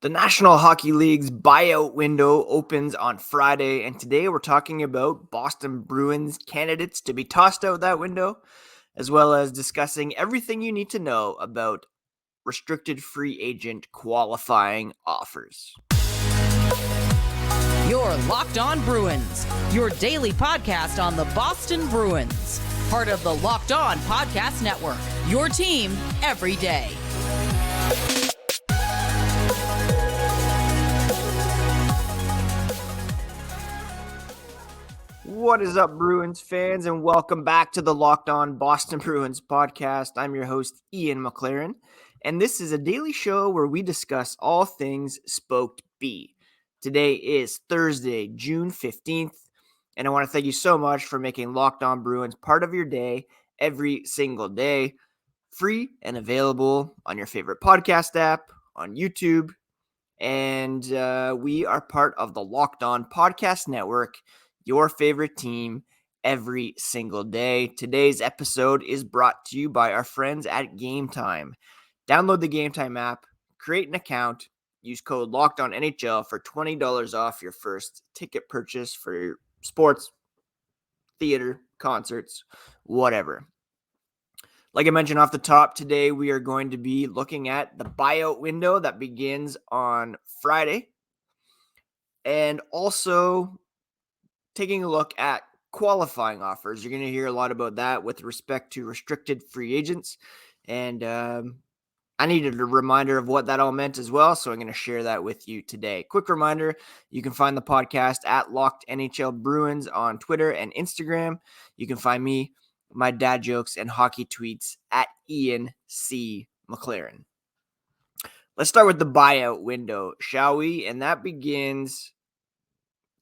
The National Hockey League's buyout window opens on Friday, and today we're talking about Boston Bruins candidates to be tossed out that window, as well as discussing everything you need to know about restricted free agent qualifying offers. You're Locked On Bruins, your daily podcast on the Boston Bruins, part of the Locked On Podcast Network, your team every day. What is up, Bruins fans, and welcome back to the Locked On Boston Bruins podcast. I'm your host, Ian McLaren, and this is a daily show where we discuss all things Spoked B. Today is Thursday, June 15th, and I want to thank you so much for making Locked On Bruins part of your day every single day, free and available on your favorite podcast app, on YouTube, and we are part of the Locked On Podcast Network, your favorite team every single day. Today's episode is brought to you by our friends at Game Time. Download the Game Time app, create an account, use code LOCKEDONNHL for $20 off your first ticket purchase for your sports, theater, concerts, whatever. Like I mentioned off the top, today we are going to be looking at the buyout window that begins on Friday, and also taking a look at qualifying offers. You're going to hear a lot about that with respect to restricted free agents. And I needed a reminder of what that all meant as well, so I'm going to share that with you today. Quick reminder, you can find the podcast at Locked NHL Bruins on Twitter and Instagram. You can find me, my dad jokes, and hockey tweets at Ian C. McLaren. Let's start with the buyout window, shall we? And that begins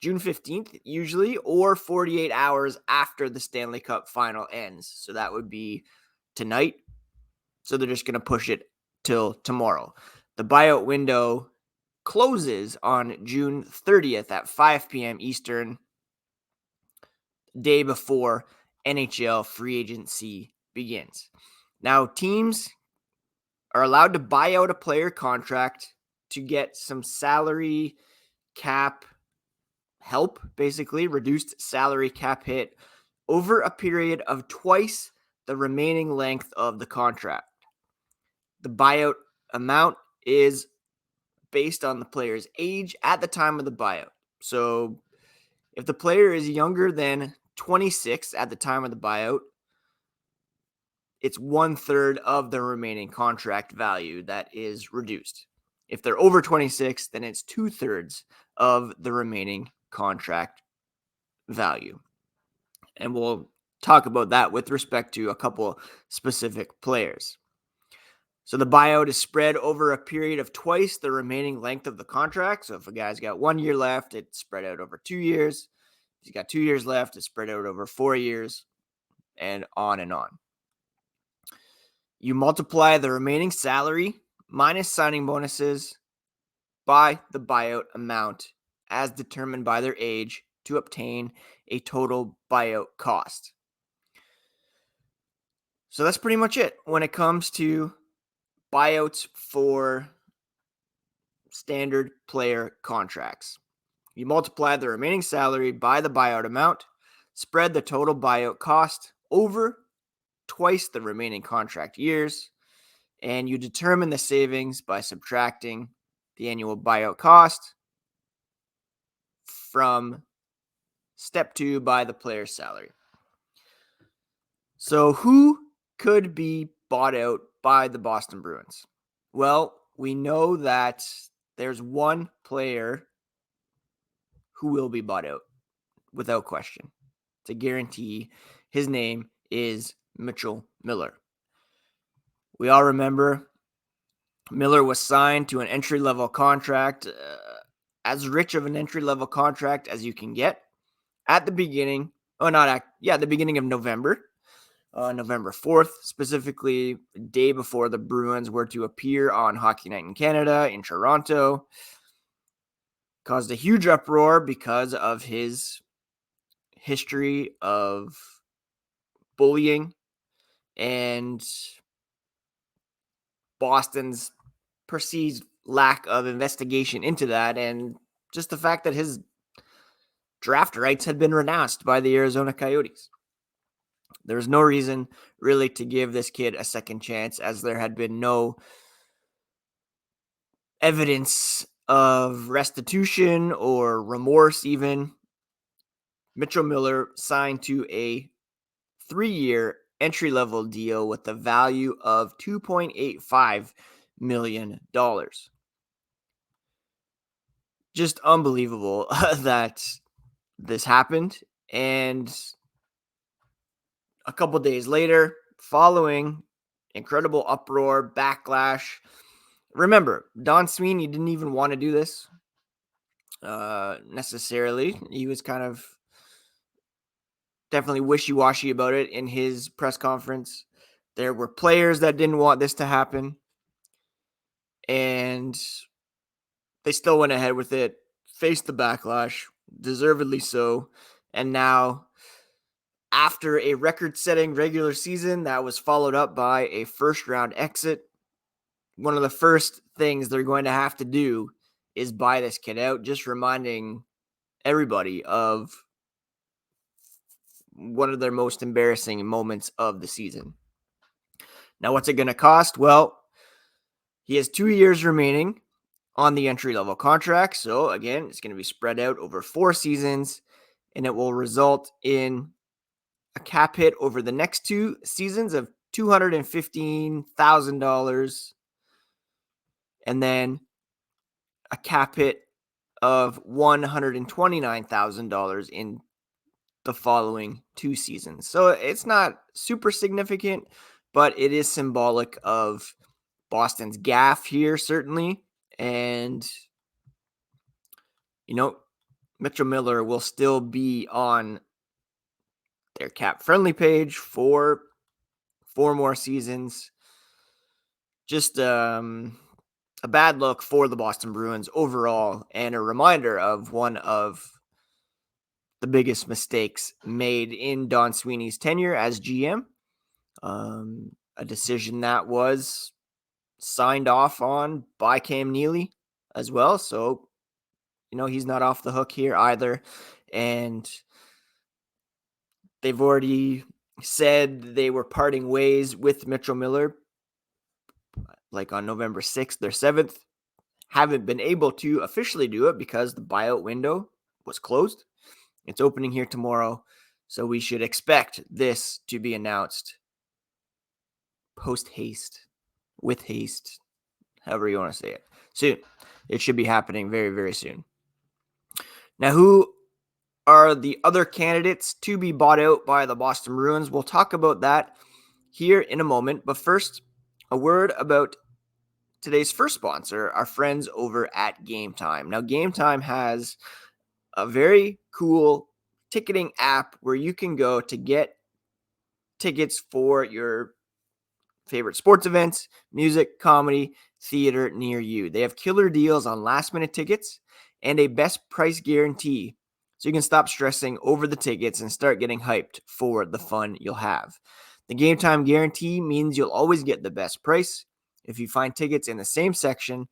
June 15th, usually, or 48 hours after the Stanley Cup final ends. So that would be tonight. So they're just going to push it till tomorrow. The buyout window closes on June 30th at 5 p.m. Eastern, day before NHL free agency begins. Now, teams are allowed to buy out a player contract to get some salary cap help, basically reduced salary cap hit over a period of twice the remaining length of the contract. The buyout amount is based on the player's age at the time of the buyout. So if the player is younger than 26 at the time of the buyout, it's 1/3 of the remaining contract value that is reduced. If they're over 26, then it's 2/3 of the remaining contract value. And we'll talk about that with respect to a couple specific players. So the buyout is spread over a period of twice the remaining length of the contract. So if a guy's got 1 year left, it's spread out over 2 years. If he's got 2 years left, it's spread out over 4 years, and on and on. You multiply the remaining salary minus signing bonuses by the buyout amount as determined by their age to obtain a total buyout cost. So that's pretty much it when it comes to buyouts for standard player contracts. You multiply the remaining salary by the buyout amount, spread the total buyout cost over twice the remaining contract years, and you determine the savings by subtracting the annual buyout cost from step 2 by the player's salary. So who could be bought out by the Boston Bruins? Well, we know that there's one player who will be bought out without question. It's a guarantee. His name is Mitchell Miller. We all remember Miller was signed to an entry-level contract, as rich of an entry-level contract as you can get at the beginning, the beginning of November. November 4th, specifically the day before the Bruins were to appear on Hockey Night in Canada in Toronto. Caused a huge uproar because of his history of bullying and Boston's perceived lack of investigation into that, and just the fact that his draft rights had been renounced by the Arizona Coyotes. There was no reason really to give this kid a second chance, as there had been no evidence of restitution or remorse even. Mitchell Miller signed to a 3-year entry-level deal with a value of $2.85 million. Just unbelievable that this happened. And a couple days later, following incredible uproar, backlash. Remember, Don Sweeney didn't even want to do this necessarily. He was kind of definitely wishy-washy about it in his press conference. There were players that didn't want this to happen, and they still went ahead with it, faced the backlash, deservedly so. And now, after a record-setting regular season that was followed up by a first-round exit, one of the first things they're going to have to do is buy this kid out, just reminding everybody of one of their most embarrassing moments of the season. Now, what's it going to cost? Well, he has 2 years remaining on the entry-level contract. So, again, it's going to be spread out over 4 seasons, and it will result in a cap hit over the next 2 seasons of $215,000, and then a cap hit of $129,000 in the following 2 seasons. So it's not super significant, but it is symbolic of Boston's gaffe here, certainly. And, Mitchell Miller will still be on their cap-friendly page for 4 more seasons. Just a bad look for the Boston Bruins overall, and a reminder of one of the biggest mistakes made in Don Sweeney's tenure as GM. A decision that was signed off on by Cam Neely as well. So, he's not off the hook here either. And they've already said they were parting ways with Mitchell Miller, like on November 6th or 7th. Haven't been able to officially do it because the buyout window was closed. It's opening here tomorrow. So we should expect this to be announced post haste, with haste, however you want to say it, soon. It should be happening very, very soon. Now, who are the other candidates to be bought out by the Boston Bruins? We'll talk about that here in a moment. But first, a word about today's first sponsor, our friends over at Game Time. Now, Game Time has a very cool ticketing app where you can go to get tickets for your favorite sports events, music, comedy, theater near you. They have killer deals on last-minute tickets and a best price guarantee, so you can stop stressing over the tickets and start getting hyped for the fun you'll have. The Game Time guarantee means you'll always get the best price. If you find tickets in the same section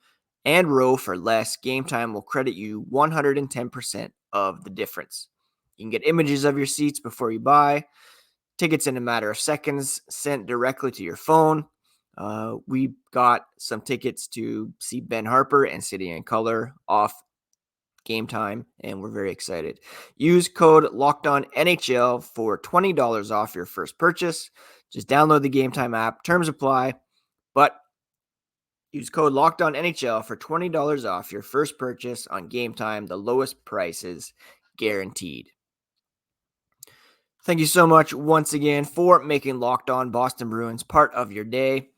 and row for less, Game Time will credit you 110% of the difference. You can get images of your seats before you buy, tickets in a matter of seconds sent directly to your phone. We got some tickets to see Ben Harper and City and Color off Game Time, and we're very excited. Use code LOCKEDONNHL for $20 off your first purchase. Just download the Game Time app. Terms apply, but use code LOCKEDONNHL for $20 off your first purchase on Game Time. The lowest prices guaranteed. Thank you so much once again for making Locked On Boston Bruins part of your day.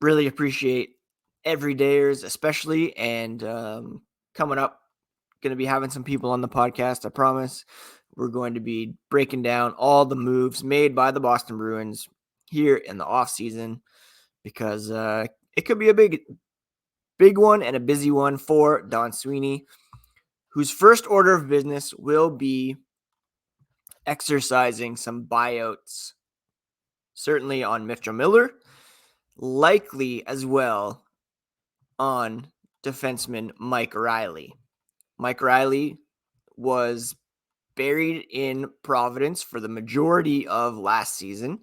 Really appreciate everydayers, especially, and coming up, going to be having some people on the podcast, I promise. We're going to be breaking down all the moves made by the Boston Bruins here in the offseason, because it could be a big one and a busy one for Don Sweeney, whose first order of business will be exercising some buyouts, certainly on Mitchell Miller, likely as well on defenseman Mike Reilly. Mike Reilly was buried in Providence for the majority of last season.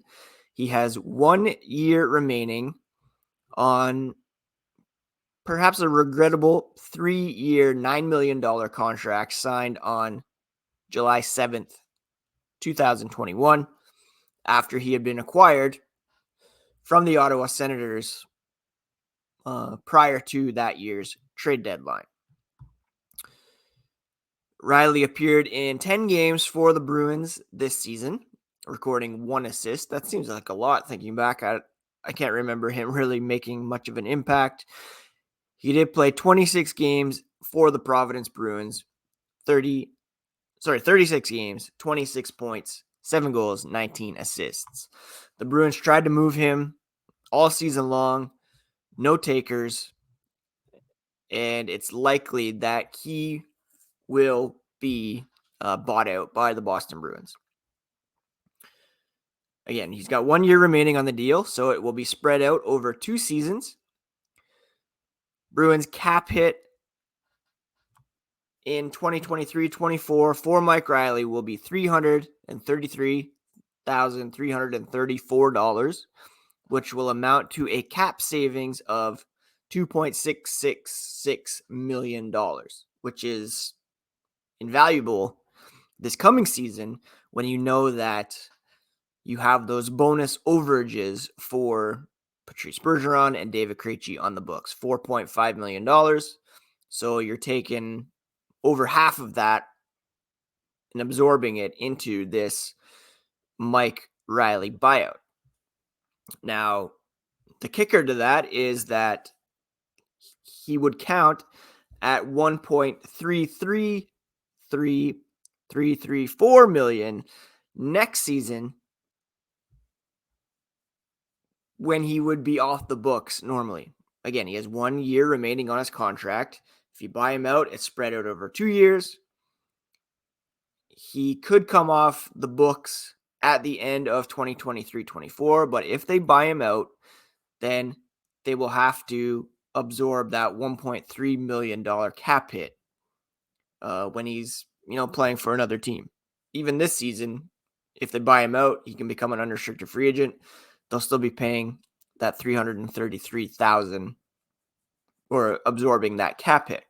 He has 1 year remaining on perhaps a regrettable 3-year, $9 million contract signed on July 7th, 2021, after he had been acquired from the Ottawa Senators prior to that year's trade deadline. Reilly appeared in 10 games for the Bruins this season, recording 1 assist. That seems like a lot thinking back. I can't remember him really making much of an impact. He did play 26 games for the Providence Bruins, 36 games, 26 points, 7 goals, 19 assists. The Bruins tried to move him all season long, no takers, and it's likely that he will be bought out by the Boston Bruins. Again, he's got 1 year remaining on the deal, so it will be spread out over 2 seasons. Bruins cap hit in 2023-24 for Mike Reilly will be $333,334, which will amount to a cap savings of $2.666 million, which is invaluable this coming season when you know that you have those bonus overages for Patrice Bergeron and David Krejci on the books, $4.5 million. So you're taking over half of that and absorbing it into this Mike Reilly buyout. Now, the kicker to that is that he would count at $1.33334 million next season when he would be off the books normally. Again, he has 1 year remaining on his contract. If you buy him out, it's spread out over 2 years. He could come off the books at the end of 2023-24, but if they buy him out, then they will have to absorb that $1.3 million cap hit when he's, playing for another team. Even this season, if they buy him out, he can become an unrestricted free agent. They'll still be paying that $333,000 or absorbing that cap hit.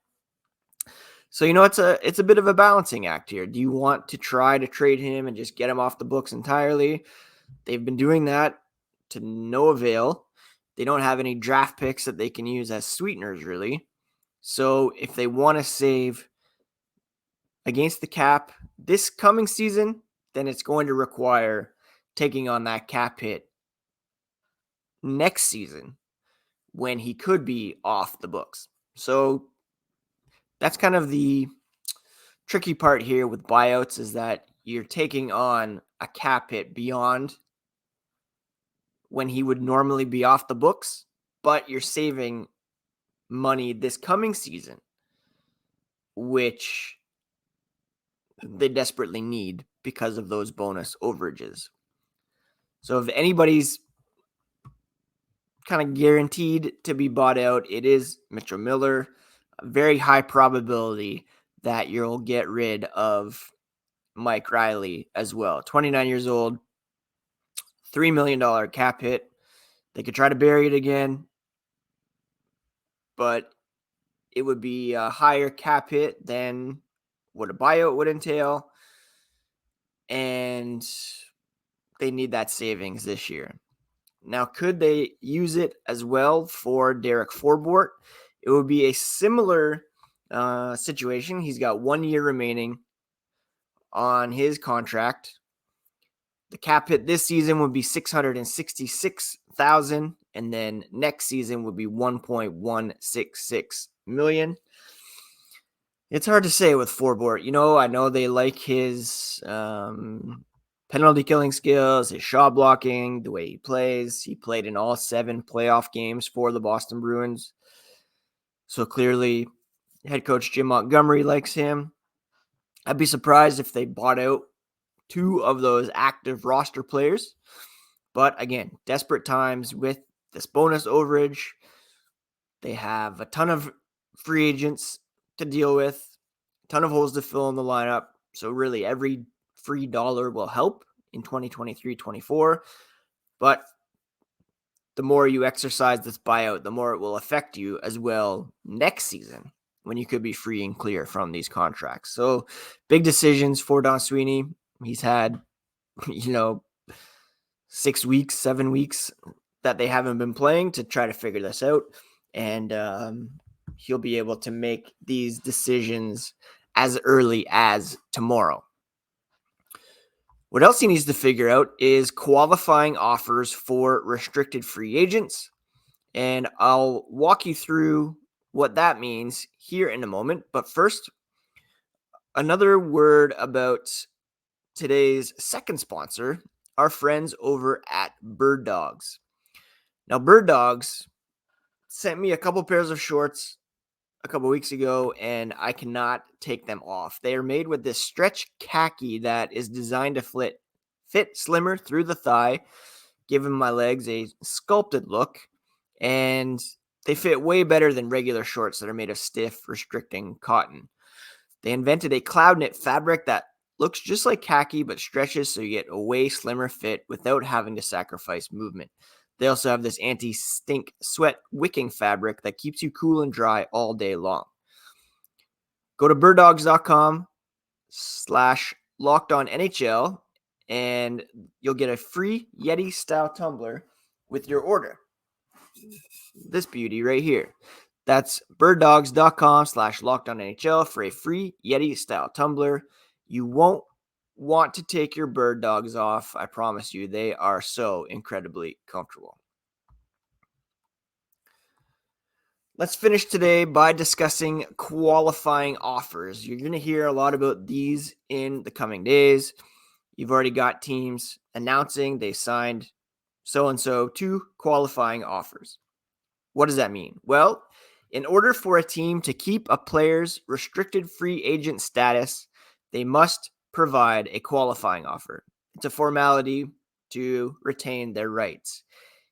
So, it's a bit of a balancing act here. Do you want to try to trade him and just get him off the books entirely? They've been doing that to no avail. They don't have any draft picks that they can use as sweeteners, really. So if they want to save against the cap this coming season, then it's going to require taking on that cap hit next season when he could be off the books. So that's kind of the tricky part here with buyouts, is that you're taking on a cap hit beyond when he would normally be off the books, but you're saving money this coming season, which they desperately need because of those bonus overages. So if anybody's kind of guaranteed to be bought out, it is Mitchell Miller. A very high probability that you'll get rid of Mike Reilly as well. 29 years old, $3 million cap hit. They could try to bury it again, but it would be a higher cap hit than what a buyout would entail, and they need that savings this year. Now, could they use it as well for Derek Forbort? It would be a similar situation. He's got 1 year remaining on his contract. The cap hit this season would be $666,000, and then next season would be $1.166 million. It's hard to say with Forbort. I know they like his penalty killing skills, his shot blocking, the way he plays. He played in all 7 playoff games for the Boston Bruins. So clearly, head coach Jim Montgomery likes him. I'd be surprised if they bought out 2 of those active roster players. But again, desperate times with this bonus overage. They have a ton of free agents to deal with, a ton of holes to fill in the lineup. So really every free dollar will help in 2023-24. But the more you exercise this buyout, the more it will affect you as well next season when you could be free and clear from these contracts. So big decisions for Don Sweeney. He's had, 6 weeks, 7 weeks that they haven't been playing to try to figure this out. And he'll be able to make these decisions as early as tomorrow. What else he needs to figure out is qualifying offers for restricted free agents. And I'll walk you through what that means here in a moment. But first, another word about today's second sponsor, our friends over at Bird Dogs. Now, Bird Dogs sent me a couple pairs of shorts a couple weeks ago, and I cannot take them off. They are made with this stretch khaki that is designed to fit slimmer through the thigh, giving my legs a sculpted look, and they fit way better than regular shorts that are made of stiff, restricting cotton. They invented a cloud knit fabric that looks just like khaki but stretches so you get a way slimmer fit without having to sacrifice movement. They also have this anti-stink sweat wicking fabric that keeps you cool and dry all day long. Go to birddogs.com/LockedOnNHL and you'll get a free Yeti style tumbler with your order. This beauty right here. That's birddogs.com/LockedOnNHL for a free Yeti style tumbler. You won't want to take your bird dogs off. I promise you, they are so incredibly comfortable. Let's finish today by discussing qualifying offers. You're going to hear a lot about these in the coming days. You've already got teams announcing they signed so-and-so to qualifying offers. What does that mean? Well, in order for a team to keep a player's restricted free agent status, they must provide a qualifying offer. It's a formality to retain their rights.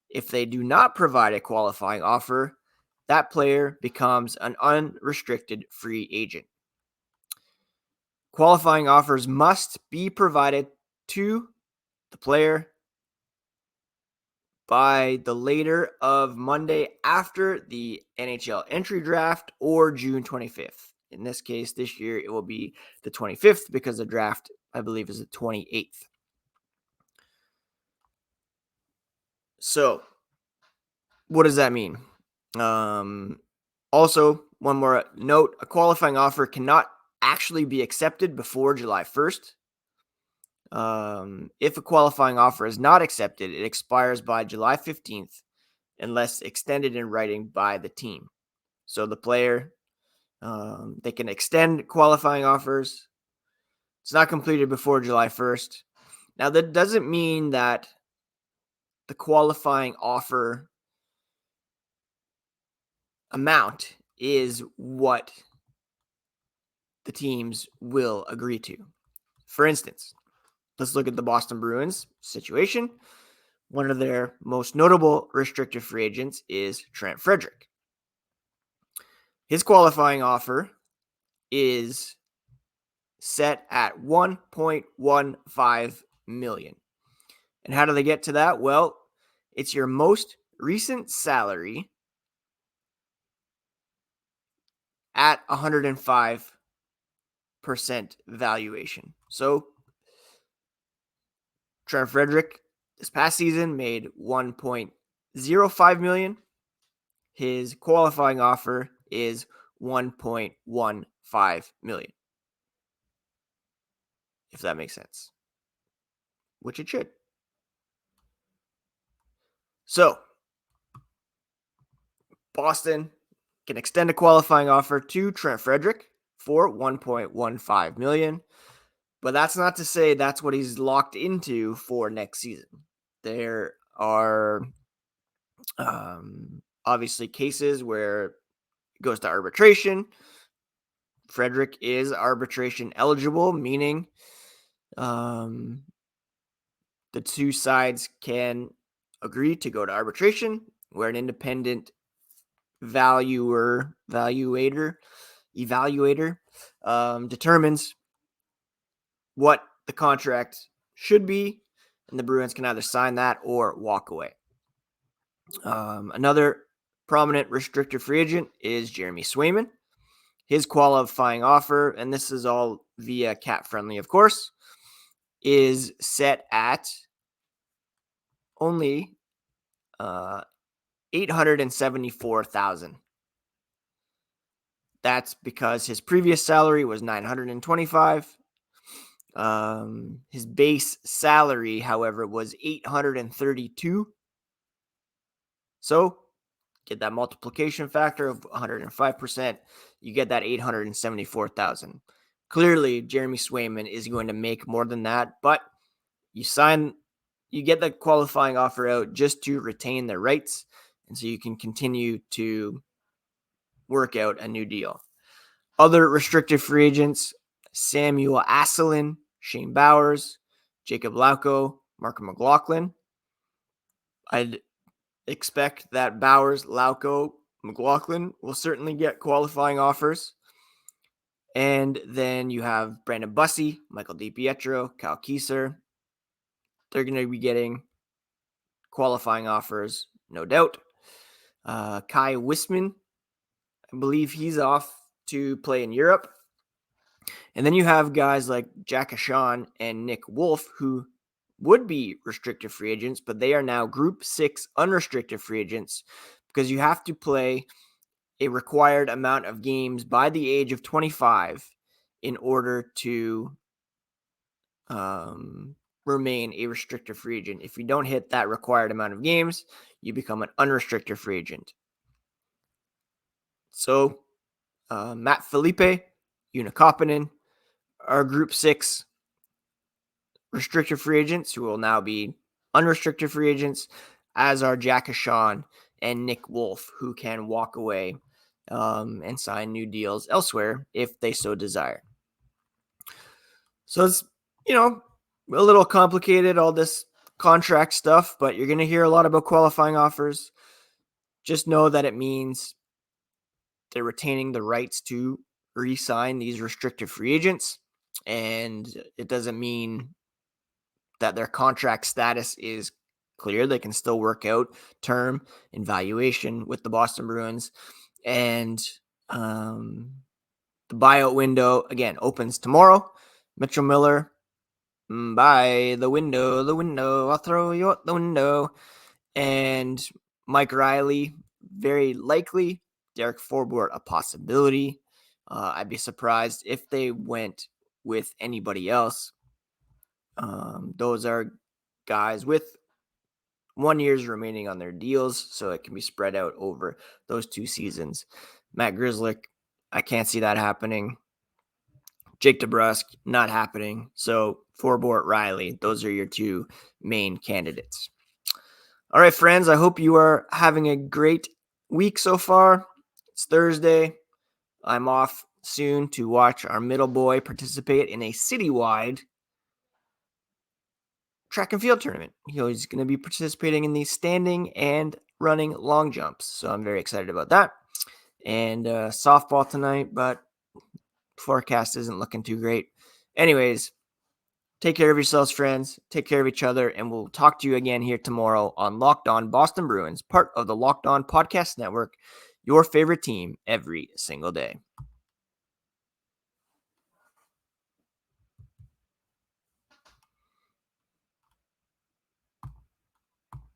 If they do not provide a qualifying offer, that player becomes an unrestricted free agent. Qualifying offers must be provided to the player by the later of Monday after the NHL entry draft or June 25th. In this case, this year, it will be the 25th because the draft, I believe, is the 28th. So, what does that mean? Also, one more note, a qualifying offer cannot actually be accepted before July 1st. If a qualifying offer is not accepted, it expires by July 15th unless extended in writing by the team. So the player, they can extend qualifying offers. It's not completed before July 1st. Now, that doesn't mean that the qualifying offer amount is what the teams will agree to. For instance, let's look at the Boston Bruins situation. One of their most notable restricted free agents is Trent Frederic. His qualifying offer is set at $1.15 million. And how do they get to that? Well, it's your most recent salary at 105% valuation. So Trent Frederic this past season made $1.05 million. His qualifying offer is $1.15 million. If that makes sense. Which it should. So, Boston can extend a qualifying offer to Trent Frederic for $1.15 million. But that's not to say that's what he's locked into for next season. There are obviously cases where it goes to arbitration. Frederic is arbitration eligible, meaning the two sides can agree to go to arbitration, where an independent evaluator determines what the contract should be, and the Bruins can either sign that or walk away. Another prominent restricted free agent is Jeremy Swayman. His qualifying offer, and this is all via cap friendly, of course, is set at only $874,000. That's because his previous salary was $925,000. His base salary, however, was $832,000. So get that multiplication factor of 105%. You get that $874,000. Clearly, Jeremy Swayman is going to make more than that, but you get the qualifying offer out just to retain their rights, and so you can continue to work out a new deal. Other restricted free agents: Samuel Asselin, Shane Bowers, Jacob Lauko, Mark McLaughlin. I'd expect that Bowers, Lauko, McLaughlin will certainly get qualifying offers. And then you have Brandon Bussey, Michael DiPietro, Kyle Kieser. They're going to be getting qualifying offers, no doubt. Kai Wisman, I believe he's off to play in Europe. And then you have guys like Jack Ashawn and Nick Wolf, who would be restricted free agents, but they are now Group 6 unrestricted free agents because you have to play a required amount of games by the age of 25 in order to remain a restricted free agent. If you don't hit that required amount of games, you become an unrestricted free agent. So Matt Felipe, Una Koppinen are Group 6 restricted free agents who will now be unrestricted free agents, as are Jack Ashawn and Nick Wolf, who can walk away and sign new deals elsewhere if they so desire. So it's, a little complicated, all this contract stuff, but you're going to hear a lot about qualifying offers. Just know that it means they're retaining the rights to re-sign these restricted free agents, and it doesn't mean that their contract status is clear. They can still work out term and valuation with the Boston Bruins. And the buyout window, again, opens tomorrow. Mitchell Miller, by the window, I'll throw you out the window. And Mike Reilly, very likely. Derek Forbort, a possibility. I'd be surprised if they went with anybody else. Those are guys with 1 year remaining on their deals, so it can be spread out over those 2 seasons. Matt Grzelcyk, I can't see that happening. Jake DeBrusk, not happening. So Forbort, Reilly, those are your 2 main candidates. All right, friends, I hope you are having a great week so far. It's Thursday. I'm off soon to watch our middle boy participate in a citywide track and field tournament. He's going to be participating in the standing and running long jumps. So I'm very excited about that. And softball tonight, but forecast isn't looking too great. Anyways, take care of yourselves, friends. Take care of each other. And we'll talk to you again here tomorrow on Locked On Boston Bruins, part of the Locked On Podcast Network, your favorite team every single day.